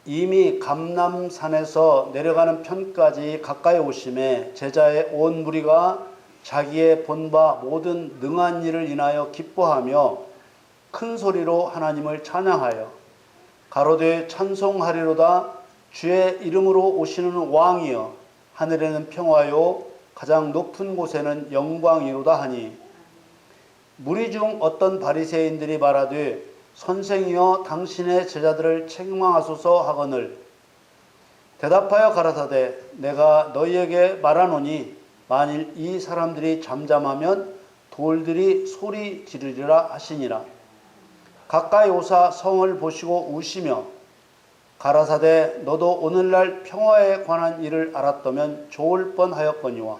이미 감람산에서 내려가는 편까지 가까이 오심에 제자의 온 무리가 자기의 본 바 모든 능한 일을 인하여 기뻐하며 큰 소리로 하나님을 찬양하여 가로되 찬송하리로다. 주의 이름으로 오시는 왕이여 하늘에는 평화요 가장 높은 곳에는 영광이로다 하니, 무리 중 어떤 바리새인들이 말하되 선생이여 당신의 제자들을 책망하소서 하거늘 대답하여 가라사대 내가 너희에게 말하노니 만일 이 사람들이 잠잠하면 돌들이 소리 지르리라 하시니라. 가까이 오사 성을 보시고 우시며 가라사대 너도 오늘날 평화에 관한 일을 알았다면 좋을 뻔하였거니와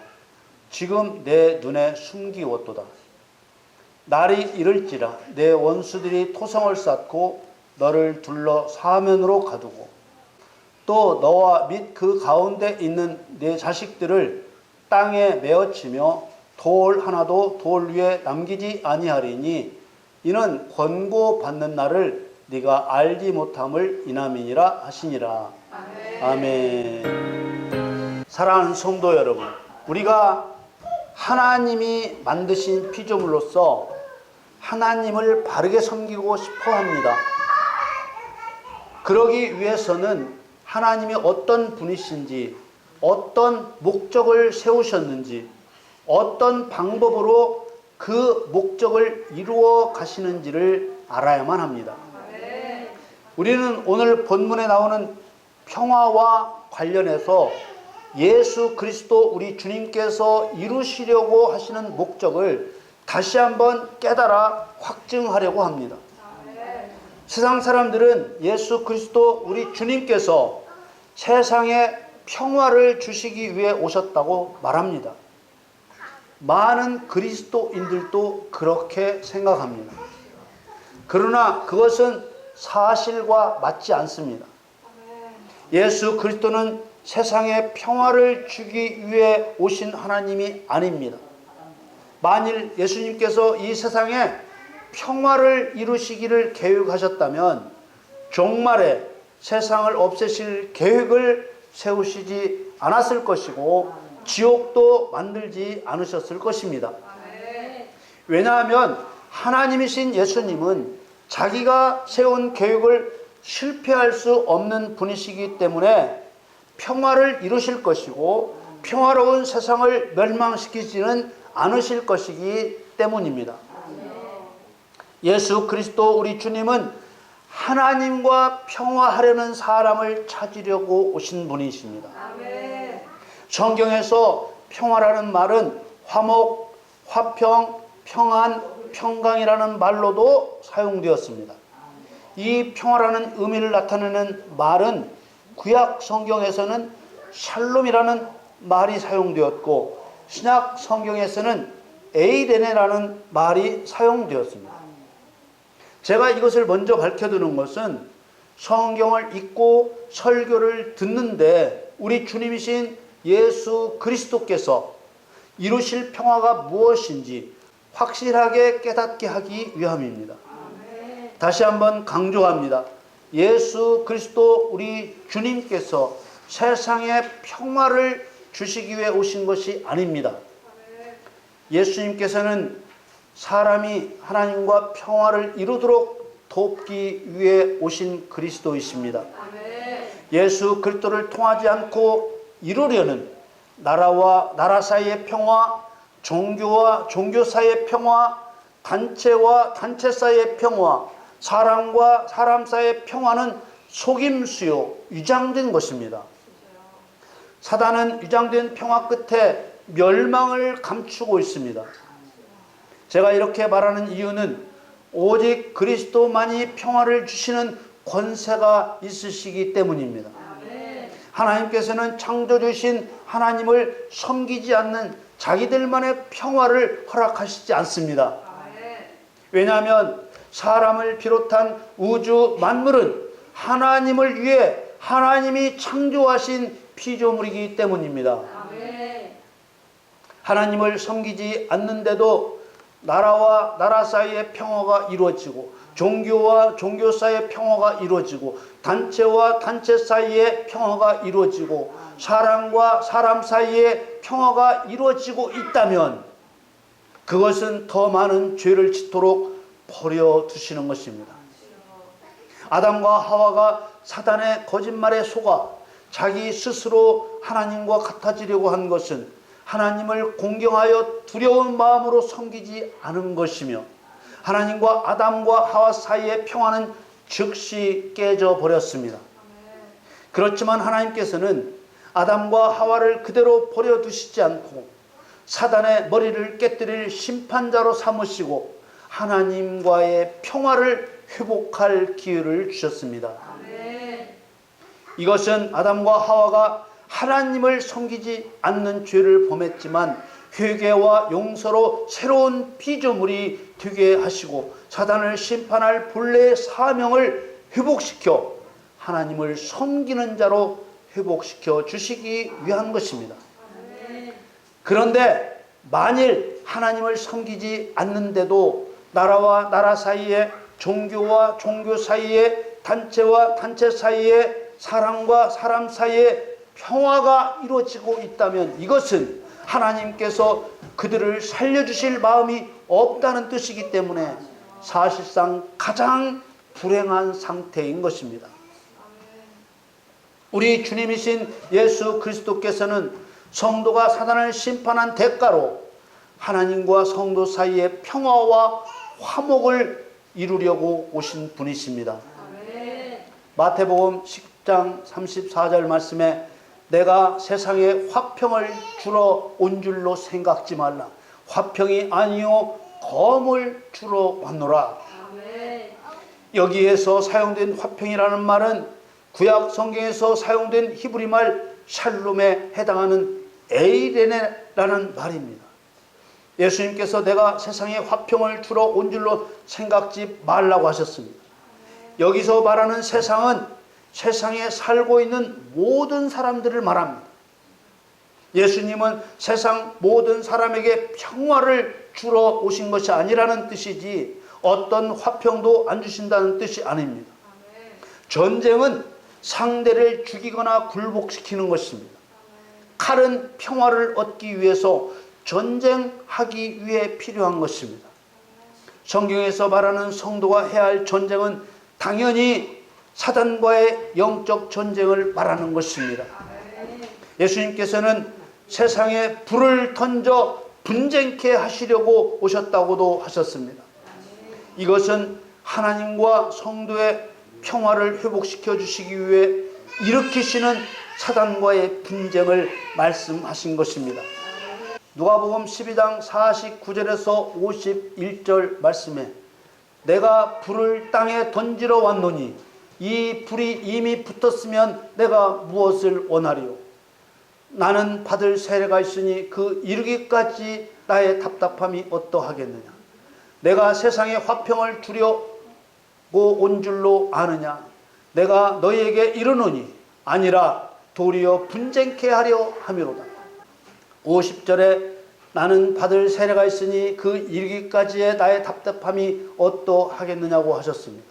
지금 내 눈에 숨기웠도다. 날이 이를지라 내 원수들이 토성을 쌓고 너를 둘러 사면으로 가두고 또 너와 및 그 가운데 있는 내 자식들을 땅에 메어치며 돌 하나도 돌 위에 남기지 아니하리니 이는 권고받는 날을 네가 알지 못함을 인함이니라 하시니라. 아멘. 사랑하는 성도 여러분, 우리가 하나님이 만드신 피조물로서 하나님을 바르게 섬기고 싶어 합니다. 그러기 위해서는 하나님이 어떤 분이신지, 어떤 목적을 세우셨는지, 어떤 방법으로 그 목적을 이루어 가시는지를 알아야만 합니다. 우리는 오늘 본문에 나오는 평화와 관련해서 예수 그리스도 우리 주님께서 이루시려고 하시는 목적을 다시 한번 깨달아 확증하려고 합니다. 세상 사람들은 예수 그리스도 우리 주님께서 세상에 평화를 주시기 위해 오셨다고 말합니다. 많은 그리스도인들도 그렇게 생각합니다. 그러나 그것은 사실과 맞지 않습니다. 예수 그리스도는 세상에 평화를 주기 위해 오신 하나님이 아닙니다. 만일 예수님께서 이 세상에 평화를 이루시기를 계획하셨다면 종말에 세상을 없애실 계획을 세우시지 않았을 것이고 지옥도 만들지 않으셨을 것입니다. 왜냐하면 하나님이신 예수님은 자기가 세운 계획을 실패할 수 없는 분이시기 때문에 평화를 이루실 것이고 평화로운 세상을 멸망시키지는 않으실 것이기 때문입니다. 예수 그리스도 우리 주님은 하나님과 평화하려는 사람을 찾으려고 오신 분이십니다. 성경에서 평화라는 말은 화목, 화평, 평안, 평강이라는 말로도 사용되었습니다. 이 평화라는 의미를 나타내는 말은 구약 성경에서는 샬롬이라는 말이 사용되었고 신약 성경에서는 에이레네라는 말이 사용되었습니다. 제가 이것을 먼저 밝혀두는 것은 성경을 읽고 설교를 듣는데 우리 주님이신 예수 그리스도께서 이루실 평화가 무엇인지 확실하게 깨닫게 하기 위함입니다. 다시 한번 강조합니다. 예수 그리스도 우리 주님께서 세상에 평화를 주시기 위해 오신 것이 아닙니다. 예수님께서는 사람이 하나님과 평화를 이루도록 돕기 위해 오신 그리스도이십니다. 예수 그리스도를 통하지 않고 이루려는 나라와 나라 사이의 평화, 종교와 종교 사이의 평화, 단체와 단체 사이의 평화, 사람과 사람 사이의 평화는 속임수요, 위장된 것입니다. 사단은 위장된 평화 끝에 멸망을 감추고 있습니다. 제가 이렇게 말하는 이유는 오직 그리스도만이 평화를 주시는 권세가 있으시기 때문입니다. 하나님께서는 창조주신 하나님을 섬기지 않는 자기들만의 평화를 허락하시지 않습니다. 왜냐하면 사람을 비롯한 우주 만물은 하나님을 위해 하나님이 창조하신 피조물이기 때문입니다. 하나님을 섬기지 않는데도 나라와 나라 사이의 평화가 이루어지고 종교와 종교 사이의 평화가 이루어지고 단체와 단체 사이의 평화가 이루어지고 사람과 사람 사이의 평화가 이루어지고 있다면 그것은 더 많은 죄를 짓도록 버려두시는 것입니다. 아담과 하와가 사단의 거짓말에 속아 자기 스스로 하나님과 같아지려고 한 것은 하나님을 공경하여 두려운 마음으로 섬기지 않은 것이며 하나님과 아담과 하와 사이의 평화는 즉시 깨져버렸습니다. 그렇지만 하나님께서는 아담과 하와를 그대로 버려두시지 않고 사단의 머리를 깨뜨릴 심판자로 삼으시고 하나님과의 평화를 회복할 기회를 주셨습니다. 이것은 아담과 하와가 하나님을 섬기지 않는 죄를 범했지만 회개와 용서로 새로운 피조물이 되게 하시고 사단을 심판할 본래의 사명을 회복시켜 하나님을 섬기는 자로 회복시켜 주시기 위한 것입니다. 그런데 만일 하나님을 섬기지 않는데도 나라와 나라 사이에 종교와 종교 사이에 단체와 단체 사이에 사람과 사람 사이에 평화가 이루어지고 있다면 이것은 하나님께서 그들을 살려주실 마음이 없다는 뜻이기 때문에 사실상 가장 불행한 상태인 것입니다. 우리 주님이신 예수 그리스도께서는 성도가 사단을 심판한 대가로 하나님과 성도 사이의 평화와 화목을 이루려고 오신 분이십니다. 마태복음 10장 34절 말씀에 내가 세상에 화평을 주러 온 줄로 생각지 말라. 화평이 아니요 검을 주러 왔노라. 여기에서 사용된 화평이라는 말은 구약 성경에서 사용된 히브리 말 샬롬에 해당하는 에이레네라는 말입니다. 예수님께서 내가 세상에 화평을 주러 온 줄로 생각지 말라고 하셨습니다. 여기서 말하는 세상은 세상에 살고 있는 모든 사람들을 말합니다. 예수님은 세상 모든 사람에게 평화를 주러 오신 것이 아니라는 뜻이지 어떤 화평도 안 주신다는 뜻이 아닙니다. 전쟁은 상대를 죽이거나 굴복시키는 것입니다. 칼은 평화를 얻기 위해서 전쟁하기 위해 필요한 것입니다. 성경에서 말하는 성도가 해야 할 전쟁은 당연히 사단과의 영적 전쟁을 말하는 것입니다. 예수님께서는 세상에 불을 던져 분쟁케 하시려고 오셨다고도 하셨습니다. 이것은 하나님과 성도의 평화를 회복시켜 주시기 위해 일으키시는 사단과의 분쟁을 말씀하신 것입니다. 누가복음 12장 49절에서 51절 말씀에 내가 불을 땅에 던지러 왔노니 이 불이 이미 붙었으면 내가 무엇을 원하리요? 나는 받을 세례가 있으니 그 이르기까지 나의 답답함이 어떠하겠느냐? 내가 세상에 화평을 주려고 온 줄로 아느냐? 내가 너희에게 이르노니 아니라 도리어 분쟁케 하려 함이로다. 50절에 나는 받을 세례가 있으니 그 이르기까지의 나의 답답함이 어떠하겠느냐고 하셨습니다.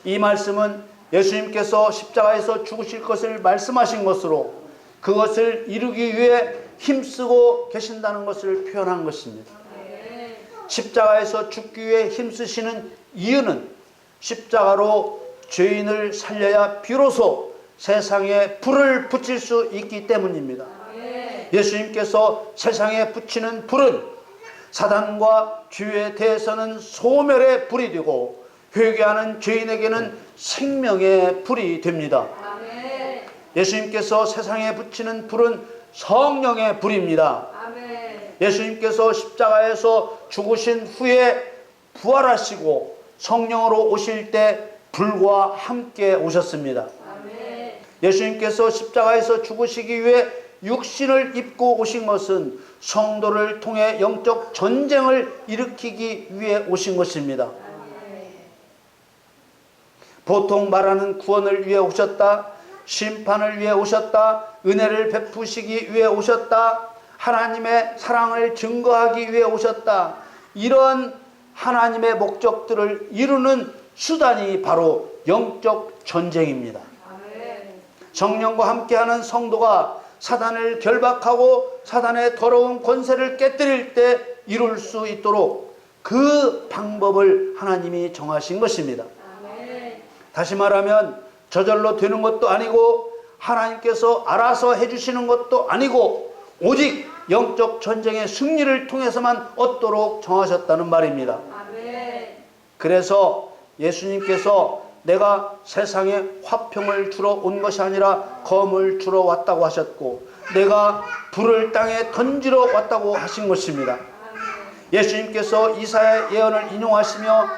이 말씀은 예수님께서 십자가에서 죽으실 것을 말씀하신 것으로 그것을 이루기 위해 힘쓰고 계신다는 것을 표현한 것입니다. 십자가에서 죽기 위해 힘쓰시는 이유는 십자가로 죄인을 살려야 비로소 세상에 불을 붙일 수 있기 때문입니다. 예수님께서 세상에 붙이는 불은 사단과 죄에 대해서는 소멸의 불이 되고 회개하는 죄인에게는 생명의 불이 됩니다. 예수님께서 세상에 붙이는 불은 성령의 불입니다. 예수님께서 십자가에서 죽으신 후에 부활하시고 성령으로 오실 때 불과 함께 오셨습니다. 예수님께서 십자가에서 죽으시기 위해 육신을 입고 오신 것은 성도를 통해 영적 전쟁을 일으키기 위해 오신 것입니다. 보통 말하는 구원을 위해 오셨다, 심판을 위해 오셨다, 은혜를 베푸시기 위해 오셨다, 하나님의 사랑을 증거하기 위해 오셨다, 이런 하나님의 목적들을 이루는 수단이 바로 영적 전쟁입니다. 성령과 함께하는 성도가 사단을 결박하고 사단의 더러운 권세를 깨뜨릴 때 이룰 수 있도록 그 방법을 하나님이 정하신 것입니다. 다시 말하면 저절로 되는 것도 아니고 하나님께서 알아서 해주시는 것도 아니고 오직 영적 전쟁의 승리를 통해서만 얻도록 정하셨다는 말입니다. 그래서 예수님께서 내가 세상에 화평을 주러 온 것이 아니라 검을 주러 왔다고 하셨고 내가 불을 땅에 던지러 왔다고 하신 것입니다. 예수님께서 이사야 예언을 인용하시며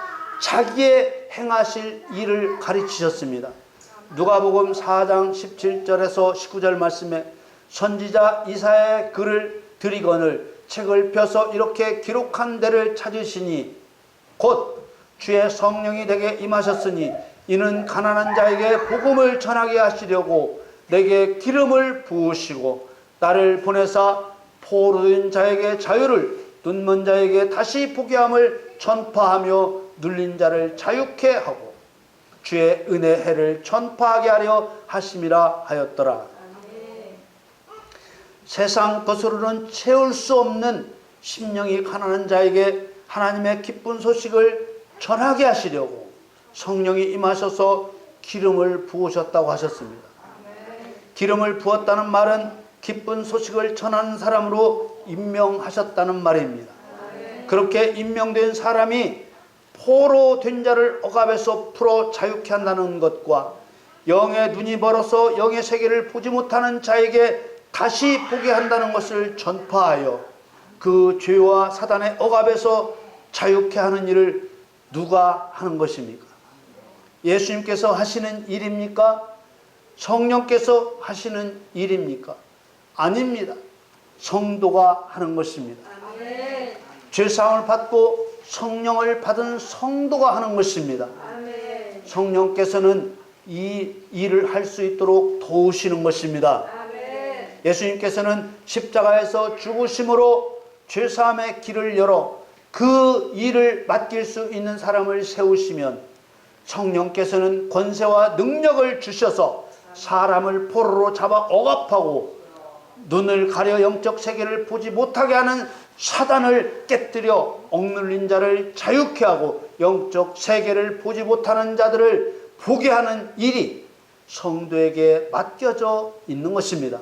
자기의 행하실 일을 가르치셨습니다. 누가복음 4장 17절에서 19절 말씀에 선지자 이사야의 글을 들이거늘 책을 펴서 이렇게 기록한 데를 찾으시니 곧 주의 성령이 내게 임하셨으니 이는 가난한 자에게 복음을 전하게 하시려고 내게 기름을 부으시고 나를 보내사 포로된 자에게 자유를 눈먼 자에게 다시 보게 함을 전파하며 눌린 자를 자유케 하고 주의 은혜 해를 전파하게 하려 하심이라 하였더라. 세상 것으로는 채울 수 없는 심령이 가난한 자에게 하나님의 기쁜 소식을 전하게 하시려고 성령이 임하셔서 기름을 부으셨다고 하셨습니다. 기름을 부었다는 말은 기쁜 소식을 전하는 사람으로 임명하셨다는 말입니다. 그렇게 임명된 사람이 포로 된 자를 억압에서 풀어 자유케 한다는 것과 영의 눈이 멀어서 영의 세계를 보지 못하는 자에게 다시 보게 한다는 것을 전파하여 그 죄와 사단의 억압에서 자유케 하는 일을 누가 하는 것입니까? 예수님께서 하시는 일입니까? 성령께서 하시는 일입니까? 아닙니다. 성도가 하는 것입니다. 죄사함을 받고 성령을 받은 성도가 하는 것입니다. 성령께서는 이 일을 할 수 있도록 도우시는 것입니다. 예수님께서는 십자가에서 죽으심으로 죄사함의 길을 열어 그 일을 맡길 수 있는 사람을 세우시면 성령께서는 권세와 능력을 주셔서 사람을 포로로 잡아 억압하고 눈을 가려 영적 세계를 보지 못하게 하는 사단을 깨뜨려 억눌린 자를 자유케 하고 영적 세계를 보지 못하는 자들을 보게 하는 일이 성도에게 맡겨져 있는 것입니다.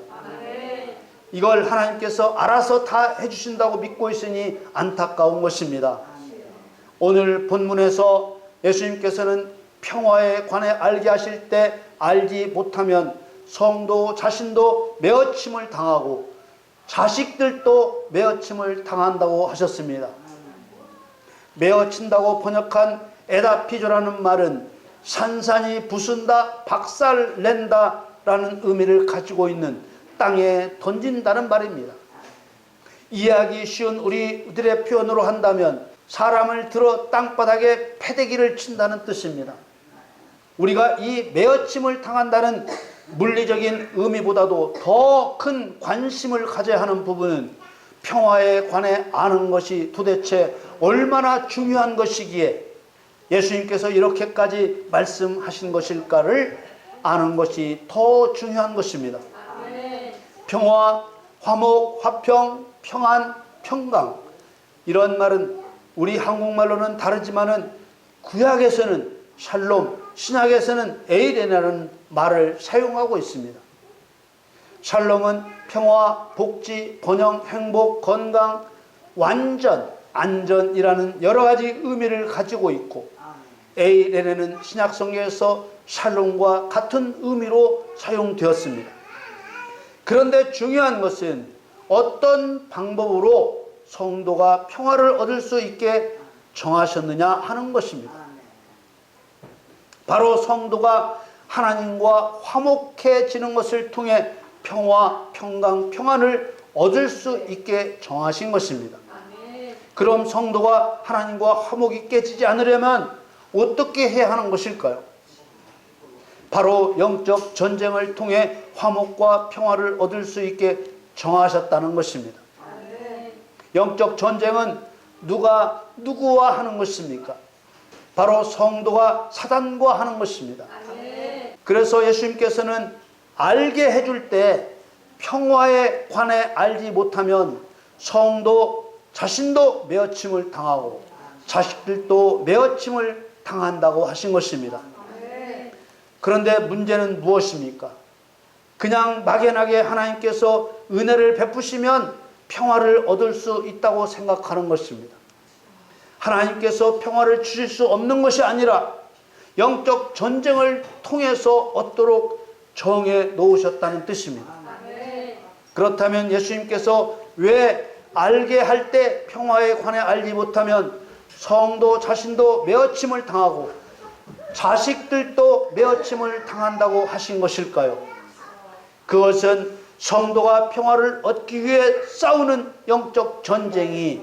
이걸 하나님께서 알아서 다 해주신다고 믿고 있으니 안타까운 것입니다. 오늘 본문에서 예수님께서는 평화에 관해 알게 하실 때 알지 못하면 성도 자신도 매어침을 당하고 자식들도 매어침을 당한다고 하셨습니다. 매어친다고 번역한 에다피조라는 말은 산산이 부순다, 박살낸다 라는 의미를 가지고 있는 땅에 던진다는 말입니다. 이해하기 쉬운 우리들의 표현으로 한다면 사람을 들어 땅바닥에 패대기를 친다는 뜻입니다. 우리가 이 매어침을 당한다는 물리적인 의미보다도 더 큰 관심을 가져야 하는 부분은 평화에 관해 아는 것이 도대체 얼마나 중요한 것이기에 예수님께서 이렇게까지 말씀하신 것일까를 아는 것이 더 중요한 것입니다. 평화, 화목, 화평, 평안, 평강 이런 말은 우리 한국말로는 다르지만은 구약에서는 샬롬, 신약에서는 에이레나라는 말을 사용하고 있습니다. 샬롬은 평화, 복지, 번영, 행복, 건강, 완전, 안전이라는 여러 가지 의미를 가지고 있고 에이레네는 신약 성경에서 샬롬과 같은 의미로 사용되었습니다. 그런데 중요한 것은 어떤 방법으로 성도가 평화를 얻을 수 있게 정하셨느냐 하는 것입니다. 바로 성도가 하나님과 화목해지는 것을 통해 평화, 평강, 평안을 얻을 수 있게 정하신 것입니다. 그럼 성도가 하나님과 화목이 깨지지 않으려면 어떻게 해야 하는 것일까요? 바로 영적 전쟁을 통해 화목과 평화를 얻을 수 있게 정하셨다는 것입니다. 영적 전쟁은 누가 누구와 하는 것입니까? 바로 성도가 사단과 하는 것입니다. 그래서 예수님께서는 알게 해줄 때 평화에 관해 알지 못하면 성도 자신도 매어침을 당하고 자식들도 매어침을 당한다고 하신 것입니다. 그런데 문제는 무엇입니까? 그냥 막연하게 하나님께서 은혜를 베푸시면 평화를 얻을 수 있다고 생각하는 것입니다. 하나님께서 평화를 주실 수 없는 것이 아니라 영적 전쟁을 통해서 얻도록 정해 놓으셨다는 뜻입니다. 그렇다면 예수님께서 왜 알게 할 때 평화에 관해 알지 못하면 성도 자신도 매어침을 당하고 자식들도 매어침을 당한다고 하신 것일까요? 그것은 성도가 평화를 얻기 위해 싸우는 영적 전쟁이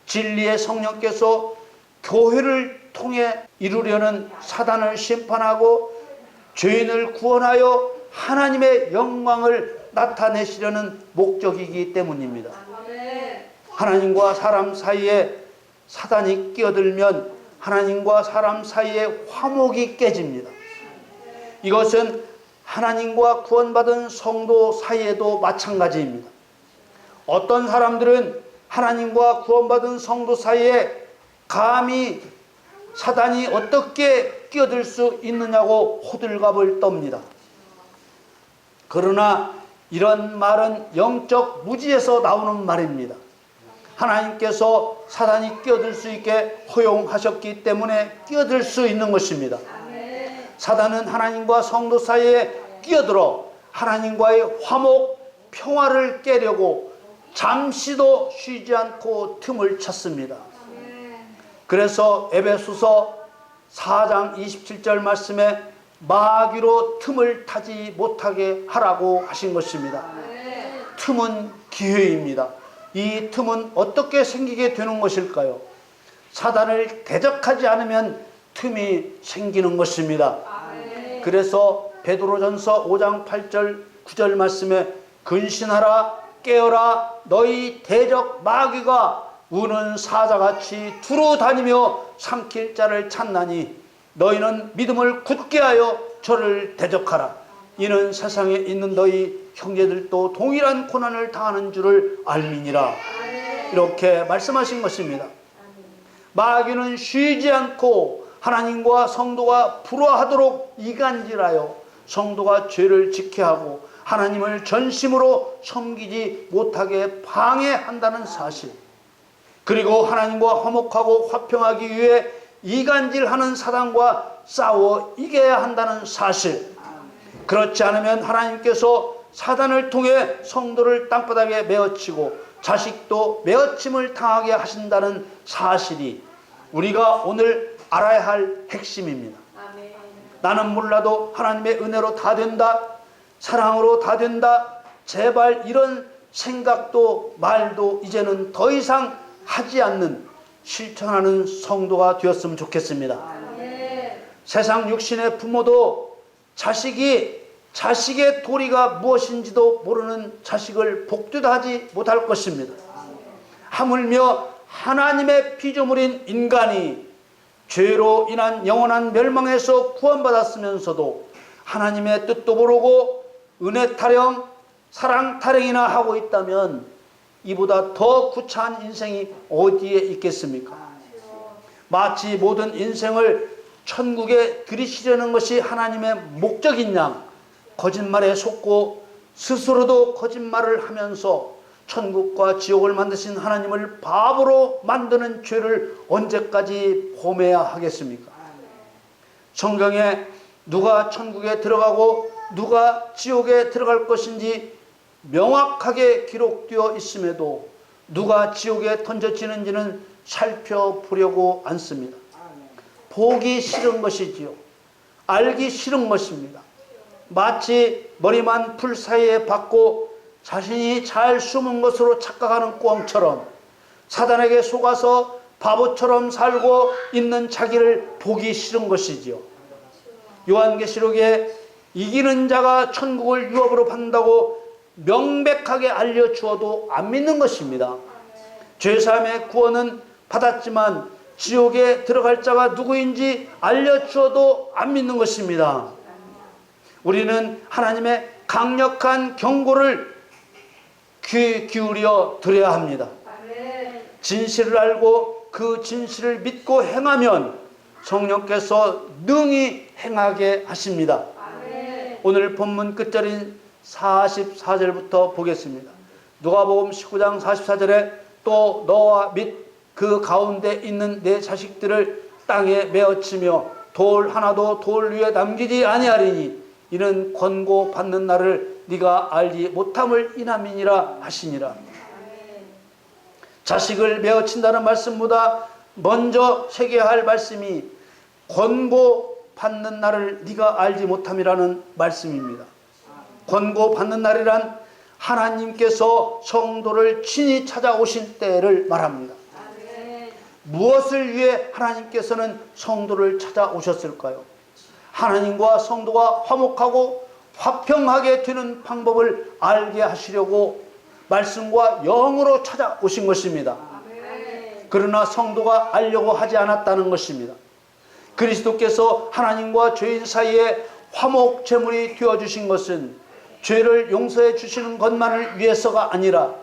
진리의 성령께서 교회를 통해 이루려는 사단을 심판하고 죄인을 구원하여 하나님의 영광을 나타내시려는 목적이기 때문입니다. 하나님과 사람 사이에 사단이 끼어들면 하나님과 사람 사이에 화목이 깨집니다. 이것은 하나님과 구원받은 성도 사이에도 마찬가지입니다. 어떤 사람들은 하나님과 구원받은 성도 사이에 감히 사단이 어떻게 끼어들 수 있느냐고 호들갑을 떱니다. 그러나 이런 말은 영적 무지에서 나오는 말입니다. 하나님께서 사단이 끼어들 수 있게 허용하셨기 때문에 끼어들 수 있는 것입니다. 사단은 하나님과 성도 사이에 끼어들어 하나님과의 화목, 평화를 깨려고 잠시도 쉬지 않고 틈을 찾습니다. 그래서 에베소서 4장 27절 말씀에 마귀로 틈을 타지 못하게 하라고 하신 것입니다. 틈은 기회입니다. 이 틈은 어떻게 생기게 되는 것일까요? 사단을 대적하지 않으면 틈이 생기는 것입니다. 그래서 베드로전서 5장 8절 9절 말씀에 근신하라 깨어라 너희 대적 마귀가 우는 사자같이 두루 다니며 삼킬 자를 찾나니 너희는 믿음을 굳게 하여 저를 대적하라. 이는 세상에 있는 너희 형제들도 동일한 고난을 당하는 줄을 알미니라. 이렇게 말씀하신 것입니다. 마귀는 쉬지 않고 하나님과 성도가 불화하도록 이간질하여 성도가 죄를 지켜야 하고 하나님을 전심으로 섬기지 못하게 방해한다는 사실, 그리고 하나님과 화목하고 화평하기 위해 이간질하는 사단과 싸워 이겨야 한다는 사실, 그렇지 않으면 하나님께서 사단을 통해 성도를 땅바닥에 메어치고 자식도 메어침을 당하게 하신다는 사실이 우리가 오늘 알아야 할 핵심입니다. 나는 몰라도 하나님의 은혜로 다 된다, 사랑으로 다 된다, 제발 이런 생각도 말도 이제는 더 이상 하지 않는, 실천하는 성도가 되었으면 좋겠습니다. 세상 육신의 부모도 자식의 도리가 무엇인지도 모르는 자식을 복되도 하지 못할 것입니다. 하물며 하나님의 피조물인 인간이 죄로 인한 영원한 멸망에서 구원받았으면서도 하나님의 뜻도 모르고 은혜 타령, 사랑 타령이나 하고 있다면 이보다 더 구차한 인생이 어디에 있겠습니까? 마치 모든 인생을 천국에 들이시려는 것이 하나님의 목적인 양 거짓말에 속고 스스로도 거짓말을 하면서 천국과 지옥을 만드신 하나님을 바보로 만드는 죄를 언제까지 범해야 하겠습니까? 성경에 누가 천국에 들어가고 누가 지옥에 들어갈 것인지 명확하게 기록되어 있음에도 누가 지옥에 던져지는지는 살펴보려고 않습니다. 보기 싫은 것이지요. 알기 싫은 것입니다. 마치 머리만 풀 사이에 박고 자신이 잘 숨은 것으로 착각하는 꿩처럼 사단에게 속아서 바보처럼 살고 있는 자기를 보기 싫은 것이지요. 요한계시록에 이기는 자가 천국을 유업으로 받는다고 명백하게 알려주어도 안 믿는 것입니다. 죄사함의 구원은 받았지만 지옥에 들어갈 자가 누구인지 알려주어도 안 믿는 것입니다. 우리는 하나님의 강력한 경고를 귀 기울여 들어야 합니다. 진실을 알고 그 진실을 믿고 행하면 성령께서 능히 행하게 하십니다. 오늘 본문 끝절인 44절부터 보겠습니다. 누가복음 19장 44절에 또 너와 및 그 가운데 있는 내 자식들을 땅에 메어치며 돌 하나도 돌 위에 남기지 아니하리니 이는 권고 받는 날을 네가 알지 못함을 인함이니라 하시니라. 자식을 메어친다는 말씀보다 먼저 새겨야 할 말씀이 권고 받는 날을 네가 알지 못함이라는 말씀입니다. 권고 받는 날이란 하나님께서 성도를 친히 찾아오신 때를 말합니다. 무엇을 위해 하나님께서는 성도를 찾아오셨을까요? 하나님과 성도가 화목하고 화평하게 되는 방법을 알게 하시려고 말씀과 영으로 찾아오신 것입니다. 그러나 성도가 알려고 하지 않았다는 것입니다. 그리스도께서 하나님과 죄인 사이에 화목 제물이 되어주신 것은 죄를 용서해 주시는 것만을 위해서가 아니라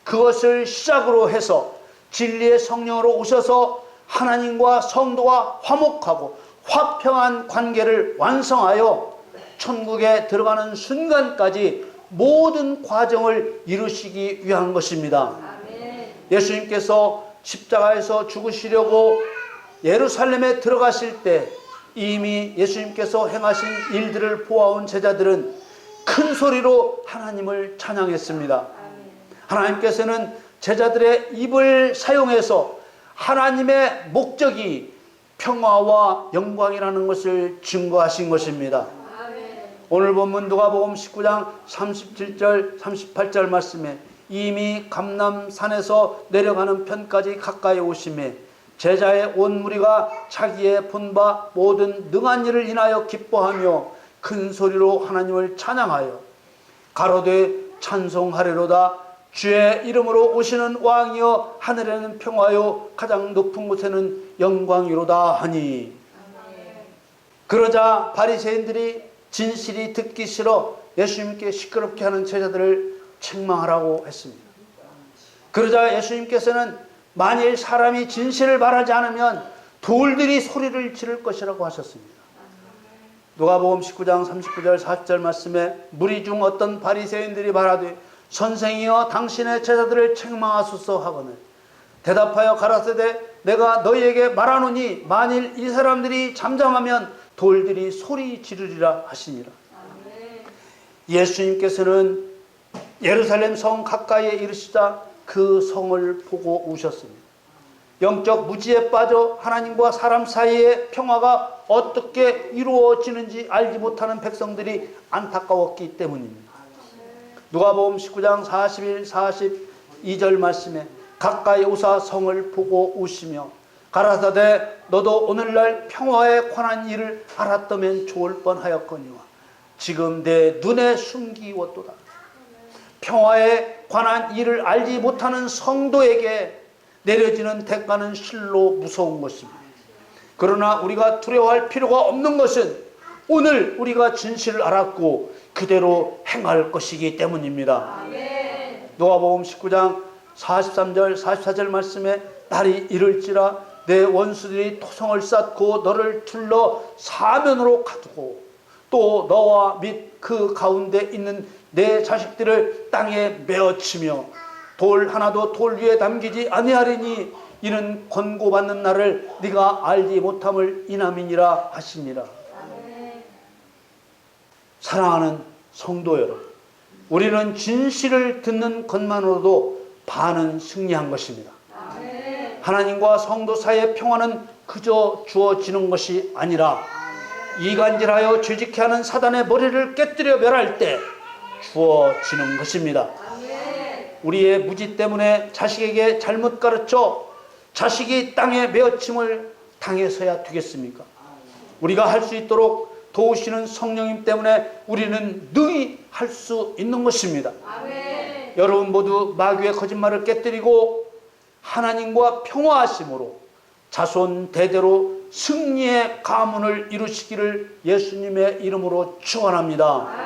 그것을 시작으로 해서 진리의 성령으로 오셔서 하나님과 성도가 화목하고 화평한 관계를 완성하여 천국에 들어가는 순간까지 모든 과정을 이루시기 위한 것입니다. 예수님께서 십자가에서 죽으시려고 예루살렘에 들어가실 때 이미 예수님께서 행하신 일들을 보아온 제자들은 큰 소리로 하나님을 찬양했습니다. 하나님께서는 제자들의 입을 사용해서 하나님의 목적이 평화와 영광이라는 것을 증거하신 것입니다. 오늘 본문 누가복음 19장 37절 38절 말씀에 이미 감람산에서 내려가는 편까지 가까이 오심에 제자의 온 무리가 자기의 본 바 모든 능한 일을 인하여 기뻐하며 큰 소리로 하나님을 찬양하여 가로되 찬송하리로다. 주의 이름으로 오시는 왕이여 하늘에는 평화요 가장 높은 곳에는 영광이로다 하니. 그러자 바리새인들이 진실이 듣기 싫어 예수님께 시끄럽게 하는 제자들을 책망하라고 했습니다. 그러자 예수님께서는 만일 사람이 진실을 말하지 않으면 돌들이 소리를 지를 것이라고 하셨습니다. 누가복음 19장 39절 40절 말씀에 무리 중 어떤 바리새인들이 말하되 선생이여 당신의 제자들을 책망하소서 하거늘 대답하여 가라사대 내가 너희에게 말하노니 만일 이 사람들이 잠잠하면 돌들이 소리 지르리라 하시니라. 예수님께서는 예루살렘 성 가까이에 이르시자 그 성을 보고 우셨습니다. 영적 무지에 빠져 하나님과 사람 사이의 평화가 어떻게 이루어지는지 알지 못하는 백성들이 안타까웠기 때문입니다. 누가복음 19장 41, 42절 말씀에 가까이 오사 성을 보고 우시며 가라사대 너도 오늘날 평화에 관한 일을 알았다면 좋을 뻔하였거니와 지금 내 눈에 숨기웠도다. 평화에 관한 일을 알지 못하는 성도에게 내려지는 대가는 실로 무서운 것입니다. 그러나 우리가 두려워할 필요가 없는 것은 오늘 우리가 진실을 알았고 그대로 행할 것이기 때문입니다. 누가복음 19장 43절 44절 말씀에 날이 이를지라 내 원수들이 토성을 쌓고 너를 둘러 사면으로 가두고 또 너와 및 그 가운데 있는 내 자식들을 땅에 메어치며 돌 하나도 돌 위에 남기지 아니하리니 이는 권고받는 날을 네가 알지 못함을 인함이니라 하시니라. 사랑하는 성도 여러분, 우리는 진실을 듣는 것만으로도 반은 승리한 것입니다. 하나님과 성도 사이의 평화는 그저 주어지는 것이 아니라 이간질하여 죄짓게 하는 사단의 머리를 깨뜨려 멸할 때 주어지는 것입니다. 우리의 무지 때문에 자식에게 잘못 가르쳐 자식이 땅에 메어침을 당해서야 되겠습니까? 우리가 할 수 있도록 도우시는 성령님 때문에 우리는 능히 할 수 있는 것입니다. 여러분 모두 마귀의 거짓말을 깨뜨리고 하나님과 평화하심으로 자손 대대로 승리의 가문을 이루시기를 예수님의 이름으로 축원합니다.